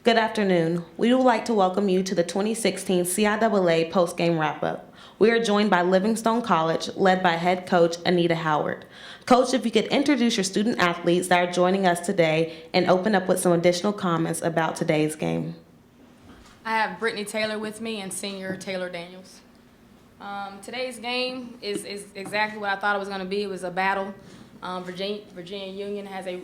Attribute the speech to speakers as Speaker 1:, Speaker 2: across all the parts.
Speaker 1: Good afternoon. We would like to welcome you to the 2016 CIAA postgame wrap-up. We are joined by Livingstone College, led by head coach Anita Howard. Coach, if you could introduce your student athletes that are joining us today and open up with some additional comments about today's game.
Speaker 2: I have Brittany Taylor with me and senior Taylor Daniels. Today's game is exactly what I thought it was going to be. It was a battle. Virginia Union has a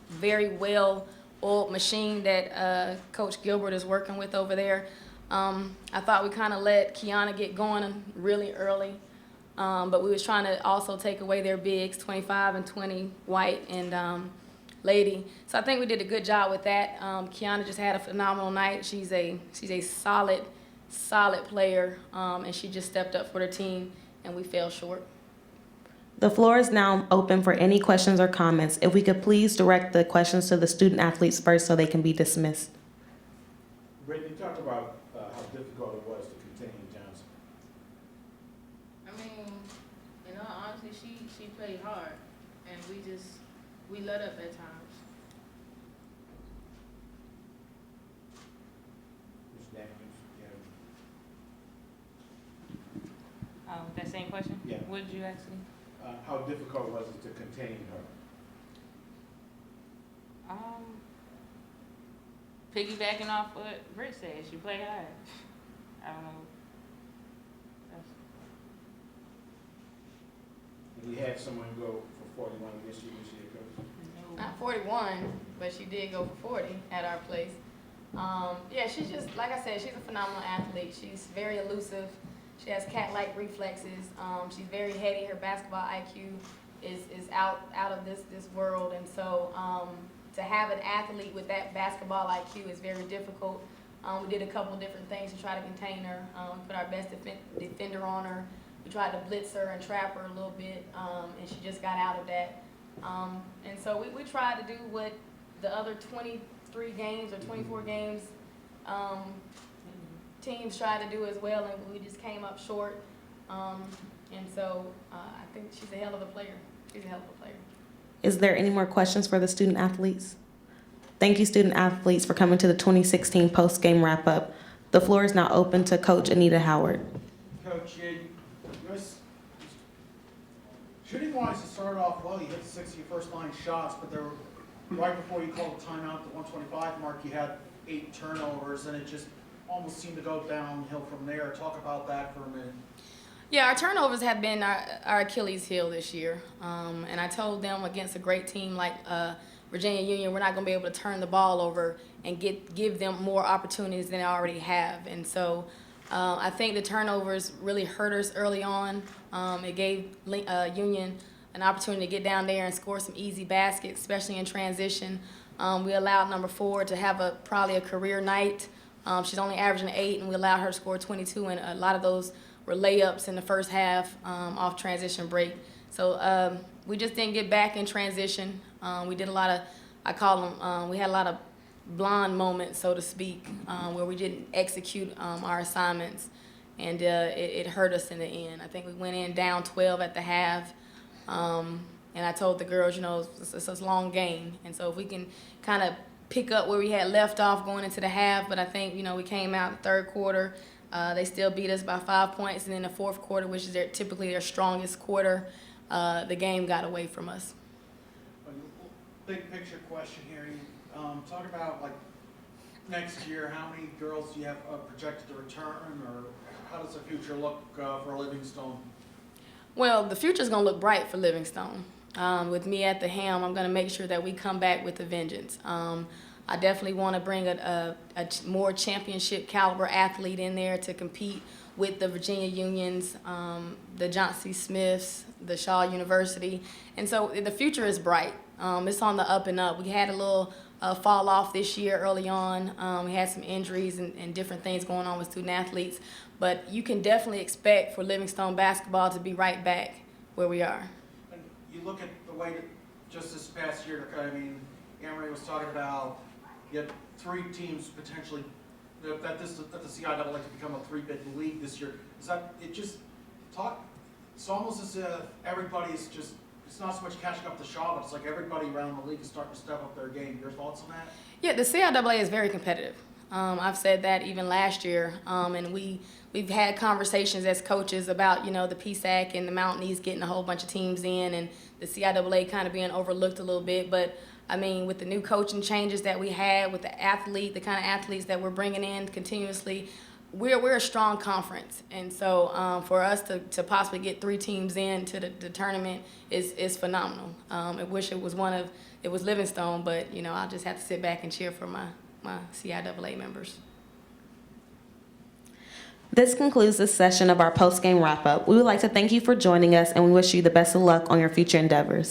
Speaker 2: very well-oiled machine that Coach Gilbert is working with over there. I thought we kind of let Kiana get going really early, but we was trying to also take away their bigs, 25 and 20, White and Lady. So I think we did a good job with that. Kiana just had a phenomenal night. She's a solid player, and she just stepped up for the team, and we fell short.
Speaker 1: The floor is now open for any questions or comments. If we could please direct the questions to the student athletes first so they can be dismissed.
Speaker 3: Brittany, talk about how difficult it was to contain Johnson.
Speaker 4: I mean, in all honesty, she played hard, and we let up at times.
Speaker 3: Ms. Daniels,
Speaker 5: That same question?
Speaker 3: Yeah.
Speaker 5: What did you ask me?
Speaker 3: how difficult was it to contain her?
Speaker 5: Piggybacking off what Britt said, she played hard. I don't know.
Speaker 3: And you had someone go for 41 against you this year, Coach?
Speaker 2: Not 41, but she did go for 40 at our place. Yeah, she's just, like I said, she's a phenomenal athlete. She's very elusive. She has cat-like reflexes. She's very heady. Her basketball IQ is out of this world. And so to have an athlete with that basketball IQ is very difficult. We did a couple different things to try to contain her. We put our best defender on her. We tried to blitz her and trap her a little bit, and she just got out of that. And so we tried to do what the other 23 games or 24 games teams tried to do as well, and we just came up short. And so I think she's a hell of a player. She's a hell of a player.
Speaker 1: Is there any more questions for the student athletes? Thank you, student athletes, for coming to the 2016 post-game wrap-up. The floor is now open to Coach Anita Howard.
Speaker 6: Coach, shooting-wise, it started off well. You hit 60 first-line shots, but there were, right before you called the timeout at the 125 mark, you had 8 turnovers, and it just almost seemed to go downhill from there. Talk about that for a minute.
Speaker 2: Yeah, our turnovers have been our Achilles heel this year. And I told them against a great team like Virginia Union, we're not going to be able to turn the ball over and give them more opportunities than they already have. And so I think the turnovers really hurt us early on. It gave Union an opportunity to get down there and score some easy baskets, especially in transition. We allowed number 4 to have probably a career night. She's only averaging 8, and we allowed her to score 22, and a lot of those were layups in the first half off transition break. So we just didn't get back in transition. We did a lot of, I call them, we had a lot of blonde moments, so to speak, where we didn't execute our assignments, and it hurt us in the end. I think we went in down 12 at the half, and I told the girls, it's a long game, and so if we can kind of pick up where we had left off going into the half, but I think, we came out in the third quarter. They still beat us by 5 points, and in the fourth quarter, which is typically their strongest quarter, the game got away from us.
Speaker 6: Big picture question here. Talk about, like, next year, how many girls do you have projected to return, or how does the future look for Livingstone?
Speaker 2: Well, the future is going to look bright for Livingstone. With me at the helm, I'm going to make sure that we come back with a vengeance. I definitely want to bring a more championship caliber athlete in there to compete with the Virginia Unions, the Johnson C. Smiths, the Shaw University. And so the future is bright. It's on the up and up. We had a little fall off this year early on. We had some injuries and different things going on with student athletes. But you can definitely expect for Livingstone basketball to be right back where we are.
Speaker 6: And you look at the way that just this past year, Amory was talking about you had 3 teams potentially that the CIAA to become a 3-bid league this year. Is that it? Just talk. It's almost as if everybody's just. It's not so much catching up to Shaw, but it's like everybody around the league is starting to step up their game. Your thoughts on that?
Speaker 2: Yeah, the CIAA is very competitive. I've said that even last year, and we've had conversations as coaches about, you know, the PSAC and the Mountain East getting a whole bunch of teams in, and the CIAA kind of being overlooked a little bit. But I mean, with the new coaching changes that we had, with the kind of athletes that we're bringing in continuously, we're a strong conference, and so for us to possibly get 3 teams into the tournament is phenomenal. I wish it was Livingstone, but you know, I'll just have to sit back and cheer for my CIAA members.
Speaker 1: This concludes this session of our post-game wrap-up. We would like to thank you for joining us, and we wish you the best of luck on your future endeavors.